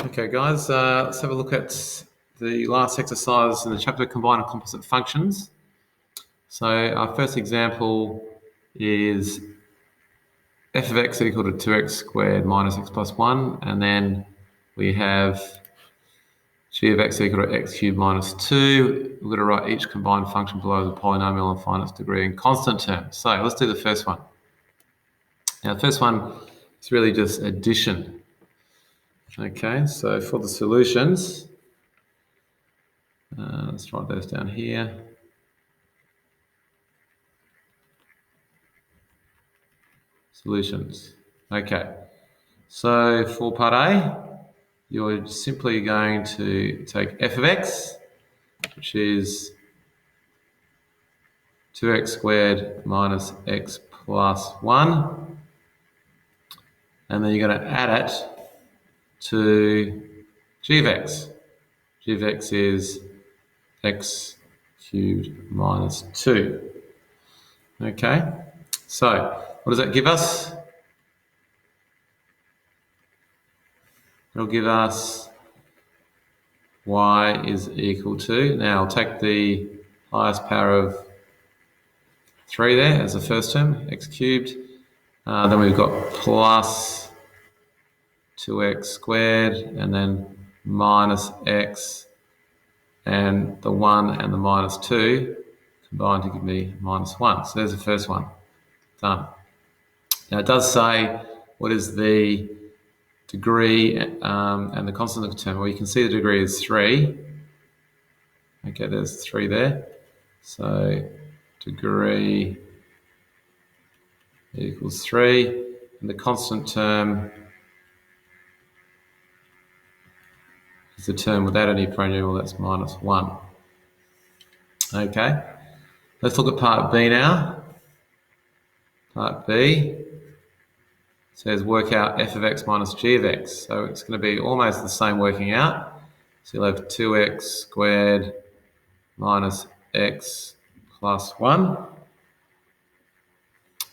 Okay, guys, let's have a look at the last exercise in the chapter Combined and Composite Functions. So our first example is f of x equal to 2x squared minus x plus 1, and then we have g of x equal to x cubed minus 2. We're going to write each combined function below the polynomial and find its degree in constant terms. So let's do the first one. Now the first one is really just addition. Okay, so for the solutions, let's write those down here. Solutions. Okay, so for part A, you're simply going to take f of x, which is 2x squared minus x plus 1, and then you're going to add it to g of x. G of x is x cubed minus 2. Okay, so what does that give us? It'll give us y is equal to, now I'll take the highest power of 3 there as the first term, x cubed. Then we've got plus 2x squared, and then minus x, and the 1 and the minus 2 combined to give me minus 1. So there's the first one. Done. Now it does say what is the degree and the constant of the term. Well, you can see the degree is 3. Okay, there's 3 there. So degree equals 3. And the constant term is the term without any pronumeral, that's minus 1. Okay, let's look at part B now. Part B says work out f of x minus g of x. So it's going to be almost the same working out. So you'll have 2x squared minus x plus 1.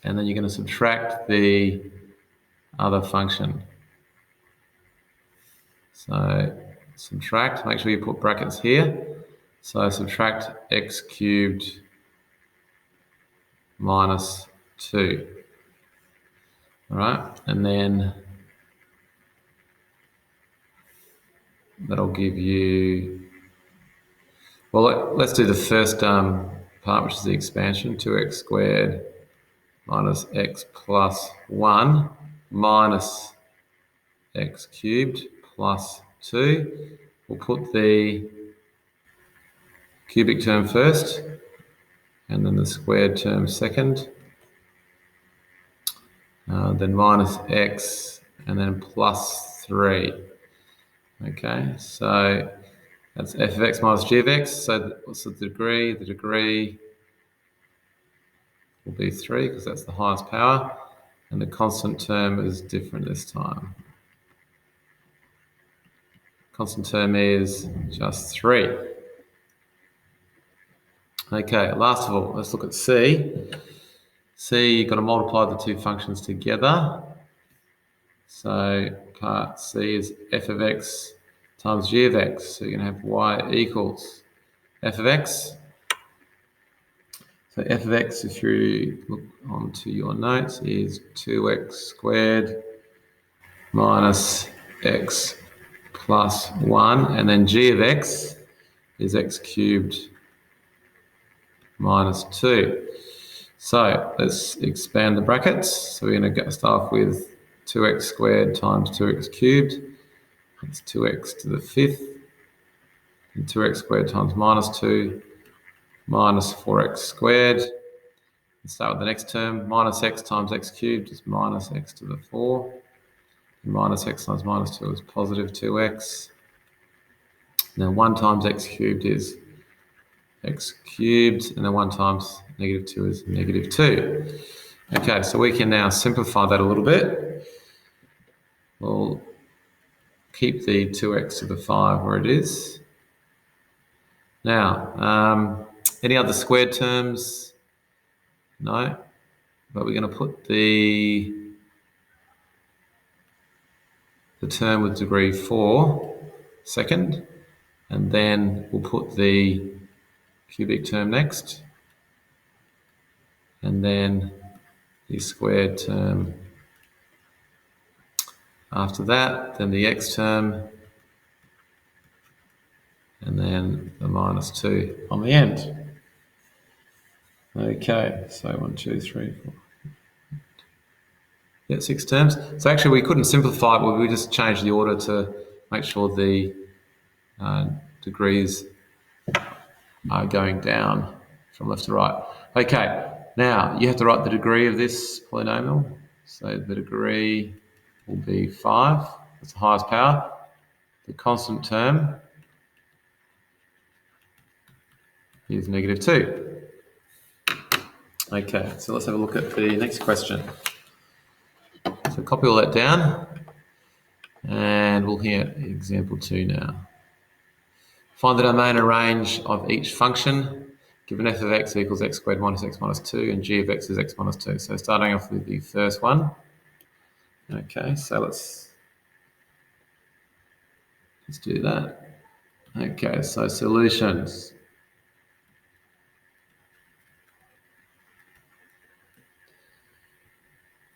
And then you're going to subtract the other function. So subtract, make sure you put brackets here. So subtract x cubed minus 2. All right, and then that'll give you, well, let's do the first part, which is the expansion, 2x squared minus x plus 1 minus x cubed plus 2. We'll put the cubic term first, and then the squared term second. Then minus x, and then plus 3. Okay, so that's f of x minus g of x. So what's the degree? The degree will be 3 because that's the highest power, and the constant term is different this time. Constant term is just 3. Okay, last of all, let's look at C. C, you've got to multiply the two functions together. So part C is f of x times g of x. So you're going to have y equals f of x. So f of x, if you look onto your notes, is 2x squared minus x plus 1. And then g of x is x cubed minus 2. So let's expand the brackets. So we're going to start off with 2x squared times 2x cubed. That's 2x to the 5th. And 2x squared times minus 2 minus 4x squared. Let's start with the next term. Minus x times x cubed is minus x to the 4. And minus x times minus 2 is positive 2x. Now 1 times x cubed is x cubed, and then 1 times negative 2 is negative 2. Okay, so we can now simplify that a little bit. We'll keep the 2x to the 5 where it is. Now, any other squared terms? No, but we're going to put the the term with degree 4 second, and then we'll put the cubic term next, and then the squared term after that, then the x term, and then the minus 2 on the end. Okay, so 1, 2, 3, 4. Yeah, 6 terms. So actually we couldn't simplify it, but we just changed the order to make sure the degrees are going down from left to right. Okay, now you have to write the degree of this polynomial. So the degree will be 5, that's the highest power. The constant term is -2. Okay, so let's have a look at the next question. So copy all that down, and we'll hear example 2 now. Find the domain and range of each function, given f of x equals x squared minus x minus 2, and g of x is x minus 2. So starting off with the first one. Okay, so let's do that. Okay, so solutions.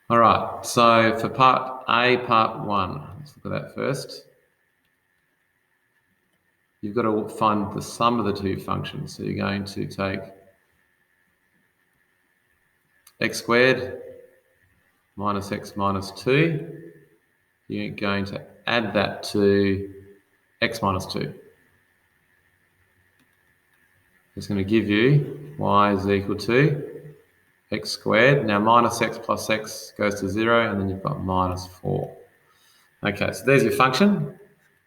All right, so for part A, part 1, let's look at that first. You've got to find the sum of the two functions. So you're going to take x squared minus x minus 2. You're going to add that to x minus 2. It's going to give you y is equal to x squared. Now minus x plus x goes to 0, and then you've got minus 4. Okay, so there's your function.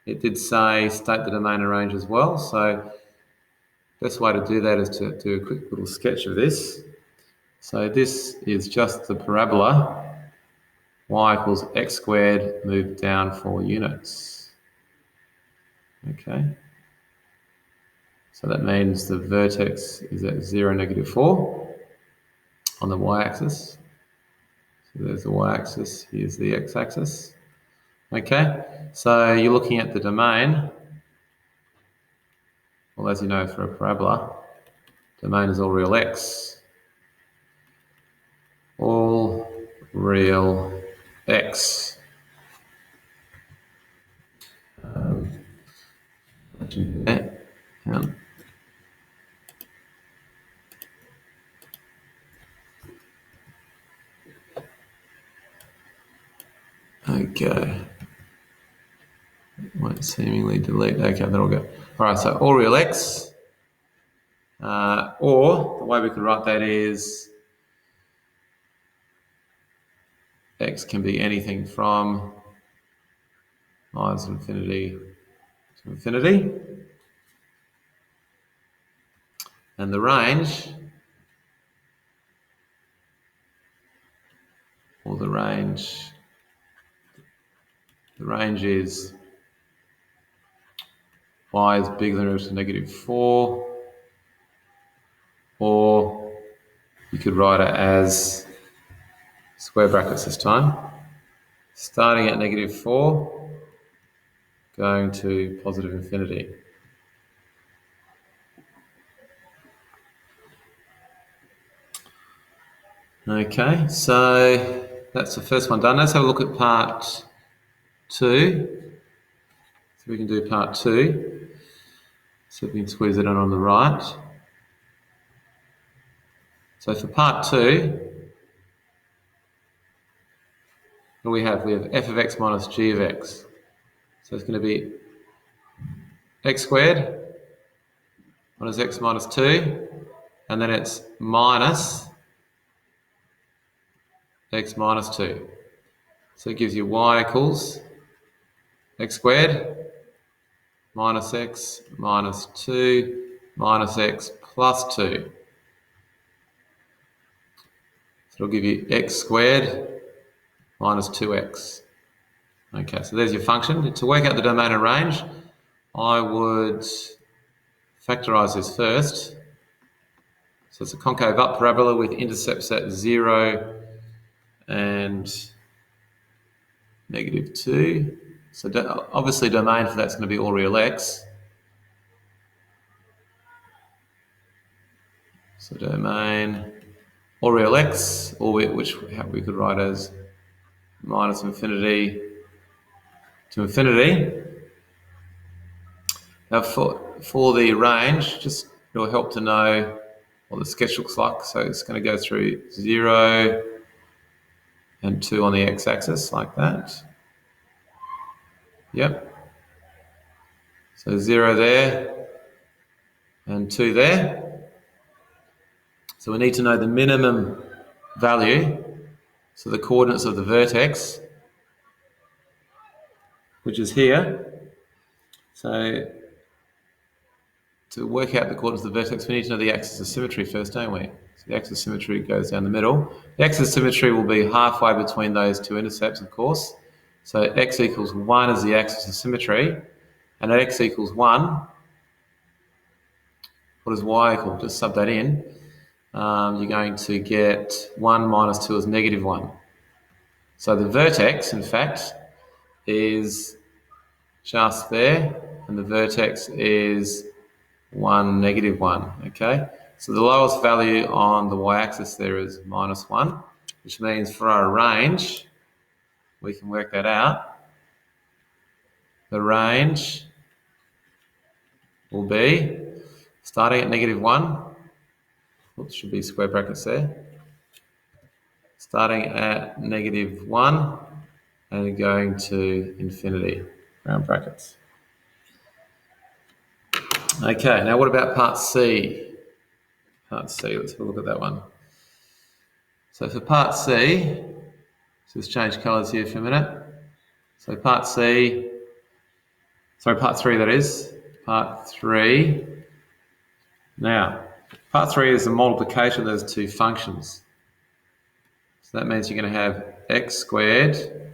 It did say state the domain and range as well. So best way to do that is to do a quick little sketch of this. So this is just the parabola y equals x squared moved down 4 units. Okay. So that means the vertex is at 0, -4 on the y-axis. So there's the y-axis, here's the x-axis. Okay, so you're looking at the domain. Well, as you know, for a parabola, domain is all real x. All real x. Okay. Won't seemingly delete. Okay, that'll go. All right, so all real x. Or the way we could write that is x can be anything from minus infinity to infinity. And the range, or the range is y is bigger than or equal to -4, or you could write it as square brackets this time, starting at -4, going to positive infinity. Okay, so that's the first one done. Let's have a look at part 2. So we can do part 2. So we can squeeze it in on the right. So for part 2, what do we have? We have f of x minus g of x. So it's going to be x squared minus x minus 2, and then it's minus x minus 2. So it gives you y equals x squared minus x minus 2 minus x plus 2. So it'll give you x squared minus 2x. Okay, so there's your function. To work out the domain and range, I would factorize this first. So it's a concave up parabola with intercepts at 0 and -2. So obviously domain for that's going to be all real x. So domain all real x, which we could write as minus infinity to infinity. Now for the range, just it'll help to know what the sketch looks like. So it's going to go through 0 and 2 on the x-axis like that. Yep. So 0 there and 2 there. So we need to know the minimum value, so the coordinates of the vertex, which is here. So to work out the coordinates of the vertex, we need to know the axis of symmetry first, don't we? So the axis of symmetry goes down the middle. The axis of symmetry will be halfway between those two intercepts, of course. So x equals 1 is the axis of symmetry. And at x equals 1, what does y equal? Just sub that in. You're going to get 1 minus 2 is negative 1. So the vertex, in fact, is just there, and the vertex is 1, negative 1, okay? So the lowest value on the y-axis there is minus 1, which means for our range, we can work that out. The range will be starting at negative 1. Oops, should be square brackets there. Starting at negative 1 and going to infinity, round brackets. Okay, now what about part C? Part C, let's have a look at that one. So for part C, let's change colours here for a minute. So part C, sorry, part 3 that is, part 3. Now, part 3 is the multiplication of those two functions. So that means you're going to have x squared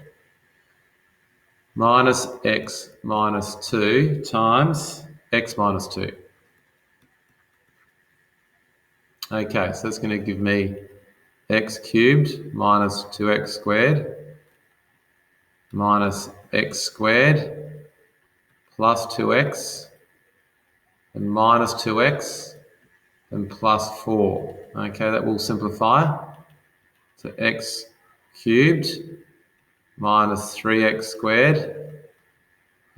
minus x minus 2 times x minus 2. Okay, so that's going to give me x cubed minus 2x squared minus x squared plus 2x and minus 2x and plus 4. Okay, that will simplify. So x cubed minus 3x squared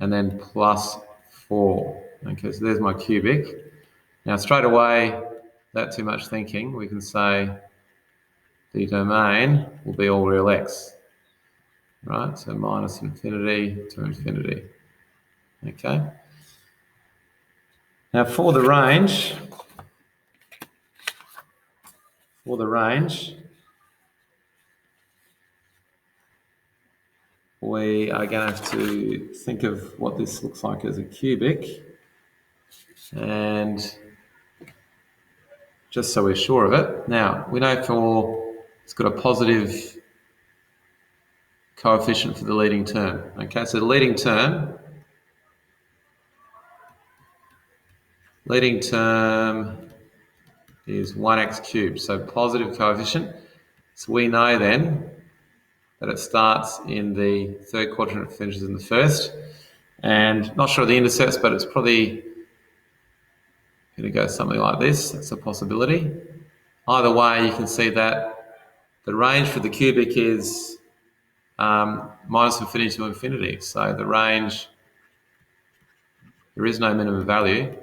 and then plus 4. Okay, so there's my cubic. Now straight away, without too much thinking, we can say the domain will be all real x. Right, so minus infinity to infinity. Okay. Now for the range, we are going to have to think of what this looks like as a cubic. And just so we're sure of it. Now, we know it's got a positive coefficient for the leading term. Okay, so the leading term is 1x cubed, so positive coefficient. So we know then that it starts in the third quadrant and finishes in the first. And not sure of the intercepts, but it's probably going to go something like this. That's a possibility. Either way, you can see that the range for the cubic is minus infinity to infinity. So the range, there is no minimum value.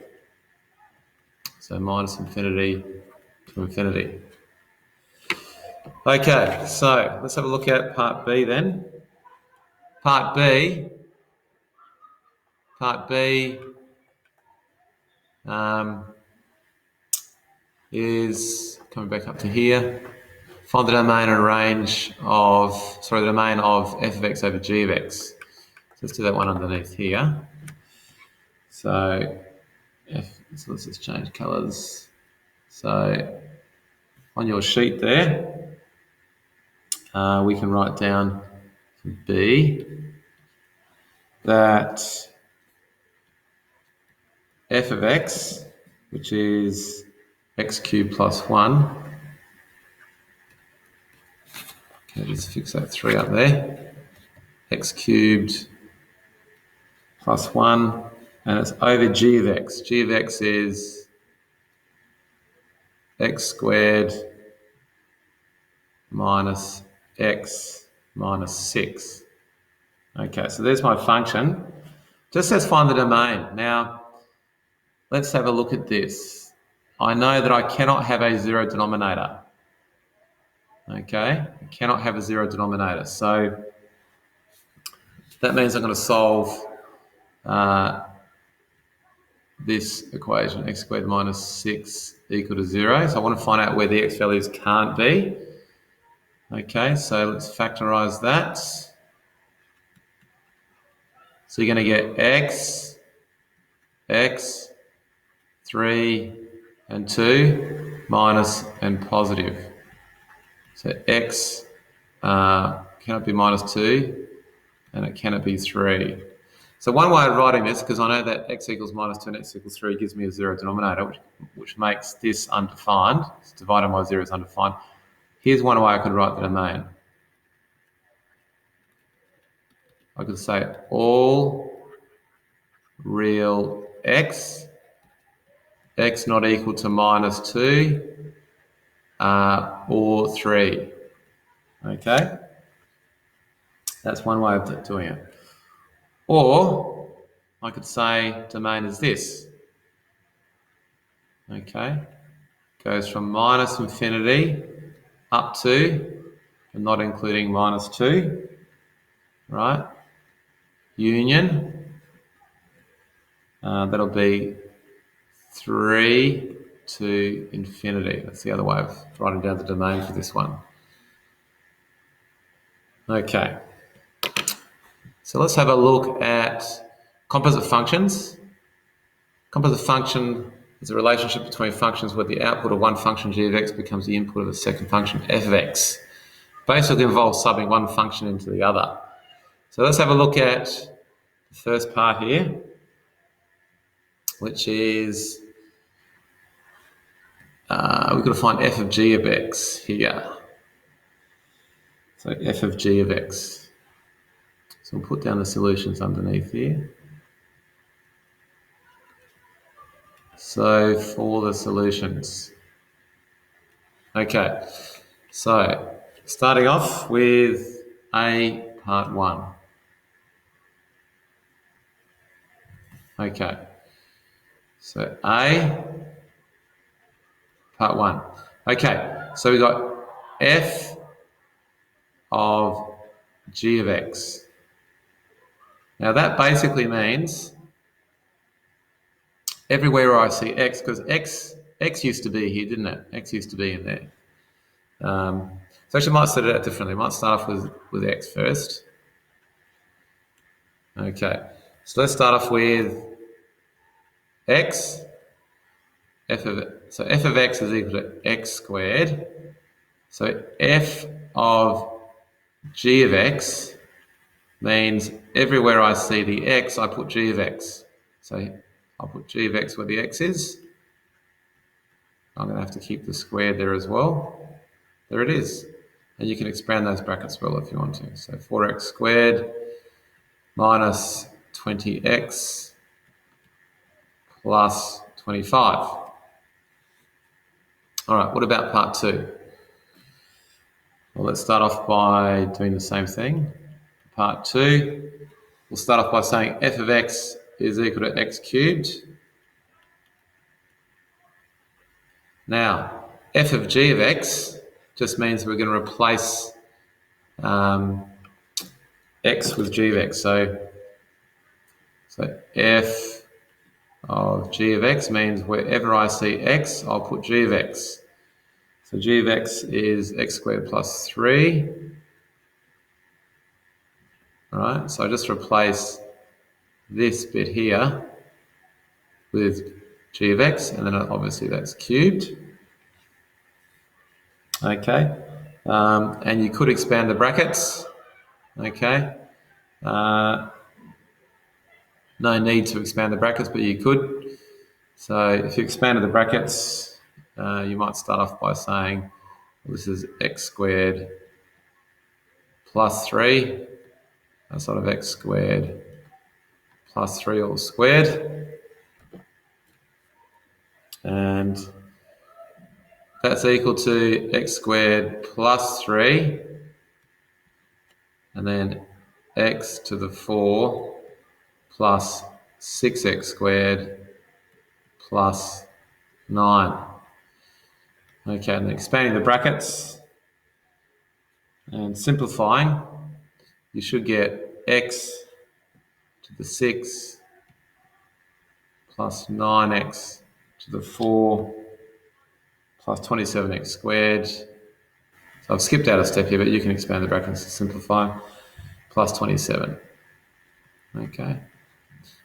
So minus infinity to infinity. Okay, so let's have a look at part B then. Part B is coming back up to here. Find the domain and range of, the domain of f of x over g of x. So let's do that one underneath here. So let's just change colours. So on your sheet there, we can write down B that f of x, which is x cubed plus 1. Okay, just fix that 3 up there. X cubed plus 1, and it's over g of x. G of x is x squared minus x minus 6. Okay, so there's my function. Just says find the domain. Now, let's have a look at this. I know that I cannot have a zero denominator. Okay, I cannot have a zero denominator. So that means I'm going to solve this equation, x squared minus 6 equal to 0. So I want to find out where the x values can't be. Okay, so let's factorize that. So you're going to get x, 3, and 2, minus and positive. So x cannot be minus 2, and it cannot be 3. So one way of writing this, because I know that x equals minus 2 and x equals 3 gives me a zero denominator, which makes this undefined. It's divided by 0 is undefined. Here's one way I could write the domain. I could say all real x not equal to minus 2 or 3. Okay? That's one way of doing it. Or I could say domain is this. Okay? Goes from minus infinity up to, and not including minus 2, right? Union, that'll be 3 to infinity. That's the other way of writing down the domain for this one. Okay, so let's have a look at composite functions. Composite function is a relationship between functions where the output of one function g of x becomes the input of a second function f of x. Basically involves subbing one function into the other. So let's have a look at the first part here, which is we've got to find f of g of x here. So f of g of x. So we'll put down the solutions underneath here. So for the solutions. Okay, so starting off with A part 1. Okay, so A part 1. Okay, so we got f of g of x. Now that basically means everywhere I see x, because x used to be here, didn't it? X used to be in there. So actually I might set it out differently. I might start off with x first. Okay, so let's start off with x. So f of x is equal to x squared. So f of g of x means everywhere I see the x, I put g of x. So I'll put g of x where the x is. I'm going to have to keep the squared there as well. There it is. And you can expand those brackets well if you want to. So 4x squared minus 20x plus 25. All right, what about part 2? Well, let's start off by doing the same thing. Part 2, we'll start off by saying f of x is equal to x cubed. Now, f of g of x just means we're going to replace x with g of x. So f of g of x means wherever I see x, I'll put g of x. So g of x is x squared plus 3. All right, so I just replace this bit here with g of x, and then obviously that's cubed. Okay, and you could expand the brackets. Okay, no need to expand the brackets, but you could. So if you expanded the brackets, you might start off by saying, well, this is x squared plus 3, that's sort of x squared plus 3 all squared. And that's equal to x squared plus 3, and then x to the 4 plus 6x squared plus 9. Okay, and expanding the brackets and simplifying, you should get x to the 6 plus 9x to the 4 plus 27x squared. So I've skipped out a step here, but you can expand the brackets to simplify, plus 27. Okay.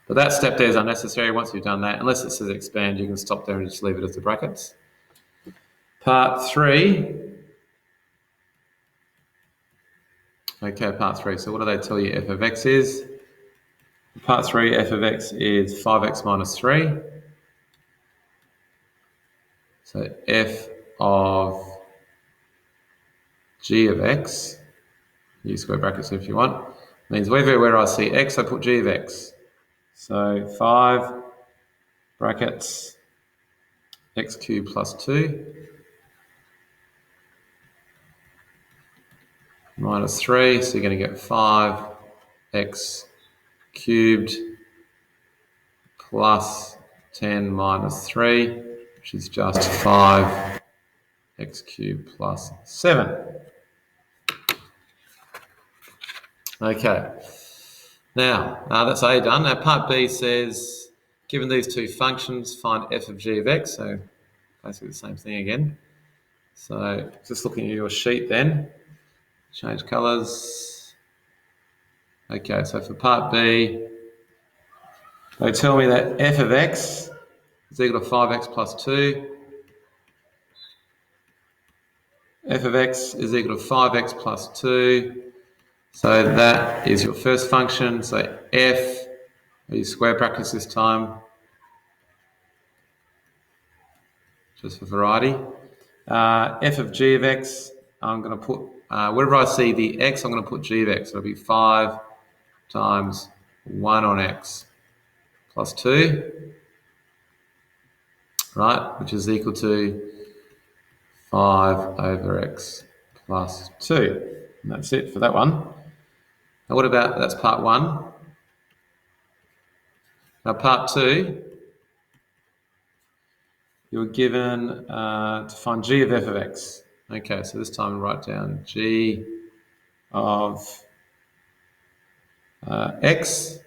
But that step there is unnecessary. Once you've done that, unless it says expand, you can stop there and just leave it as the brackets. Part 3. Okay, part 3. So what do they tell you f of x is? Part 3, f of x is 5x minus 3. So f of g of x, use square brackets if you want, means where I see x, I put g of x. So 5 brackets x cubed plus 2 minus 3, so you're going to get 5x cubed plus 10 minus 3, which is just 5x cubed plus 7. Okay, now that's A done. Now part B says, given these two functions, find f of g of x, so basically the same thing again. So just looking at your sheet then, change colours. Okay, so for part B, they tell me that f of x is equal to 5x plus 2. F of x is equal to 5x plus 2. So that is your first function. So f, I use square brackets this time, just for variety. F of g of x, I'm going to put, wherever I see the x, I'm going to put g of x. So it'll be 5 times 1 on x plus 2, right, which is equal to 5 over x plus 2. And that's it for that one. Now what about, that's part 1. Now part 2, you're given to find g of f of x. Okay, so this time write down g of x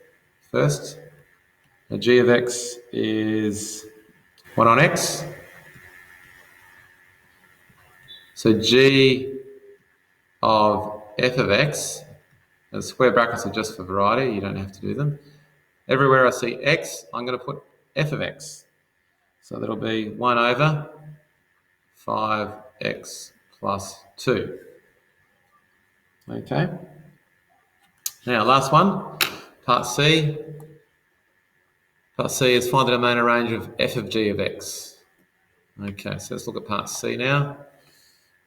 first. Now g of x is 1 on x. So g of f of x, the square brackets are just for variety, you don't have to do them. Everywhere I see x, I'm going to put f of x. So that'll be 1 over 5x plus 2. Okay. Now, last one, part C. Part C is find the domain and range of f of g of x. Okay, so let's look at part C now.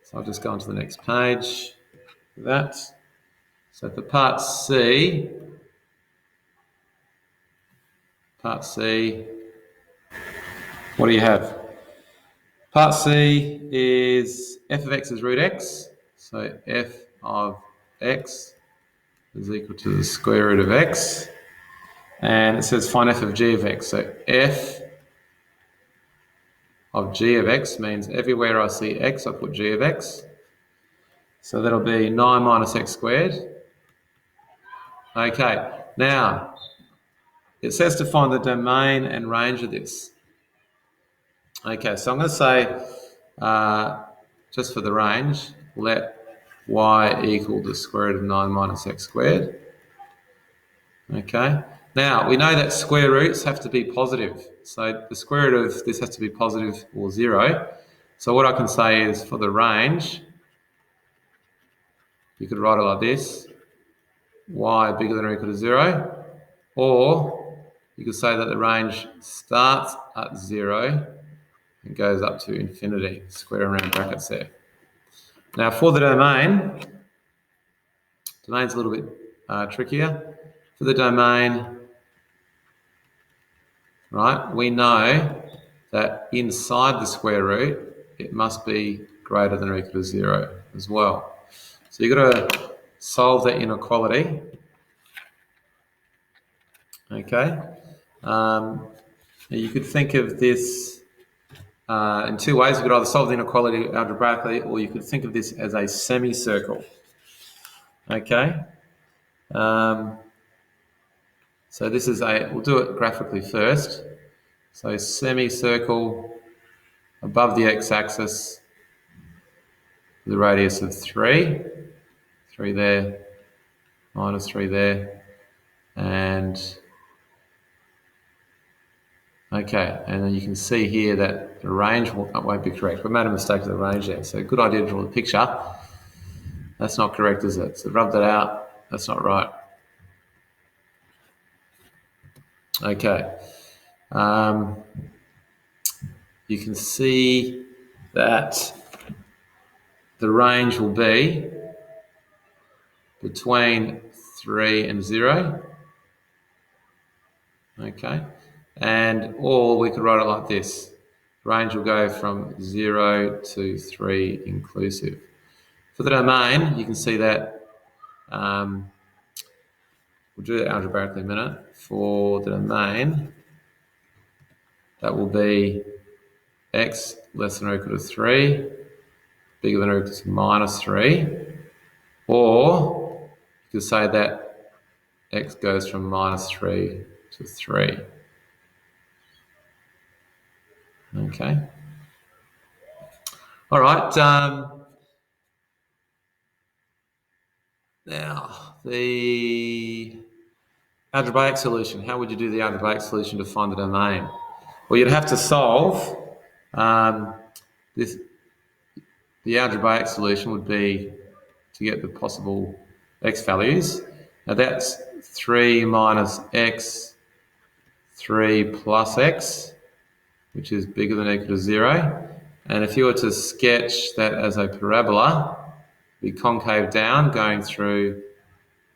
So I'll just go on to the next page for that. So for part C, what do you have? Part C is f of x is root x. So f of x is equal to the square root of x. And it says find f of g of x. So f of g of x means everywhere I see x, I put g of x. So that'll be 9 minus x squared. Okay, now it says to find the domain and range of this. Okay, so I'm going to say, just for the range, let y equal the square root of 9 minus x squared. Okay, now we know that square roots have to be positive. So the square root of this has to be positive or 0. So what I can say is for the range, you could write it like this, y bigger than or equal to 0, or you could say that the range starts at 0 and goes up to infinity, square and round brackets there. Now for the domain's a little bit trickier. For the domain, right, we know that inside the square root, it must be greater than or equal to 0 as well. So you've got to solve that inequality. Okay. You could think of this in two ways. You could either solve the inequality algebraically, or you could think of this as a semicircle. Okay. So this is we'll do it graphically first. So semicircle above the x-axis, the radius of 3. 3 there, minus 3 there, and okay, and then you can see here that the range won't be correct. We made a mistake with the range there, so good idea to draw the picture. That's not correct, is it? So rub that out. That's not right. Okay. You can see that the range will be between 3 and 0. Okay. Or we could write it like this. Range will go from 0 to 3 inclusive. For the domain, you can see that we'll do that algebraically in a minute. For the domain, that will be x less than or equal to 3, bigger than or equal to minus 3. Or you could say that x goes from minus 3 to 3. Okay. All right. Now, the algebraic solution. How would you do the algebraic solution to find the domain? Well, you'd have to solve this. The algebraic solution would be to get the possible x values. Now that's 3 minus x, 3 plus x, which is bigger than or equal to 0. And if you were to sketch that as a parabola, be concave down, going through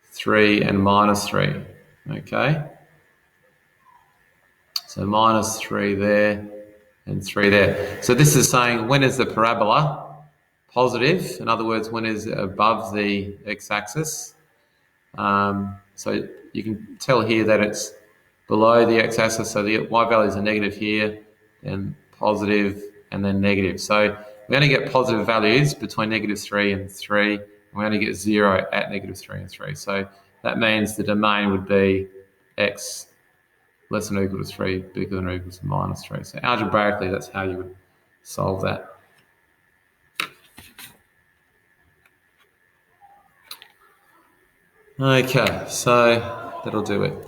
3 and minus 3. Okay? So minus 3 there and 3 there. So this is saying when is the parabola positive? In other words, when is it above the x-axis? So you can tell here that it's below the x-axis, so the y values are negative here, then positive, and then negative. So we only get positive values between -3 and 3, and we only get 0 at -3 and 3. So that means the domain would be x less than or equal to 3, bigger than or equal to minus 3. So algebraically, that's how you would solve that. Okay, so that'll do it.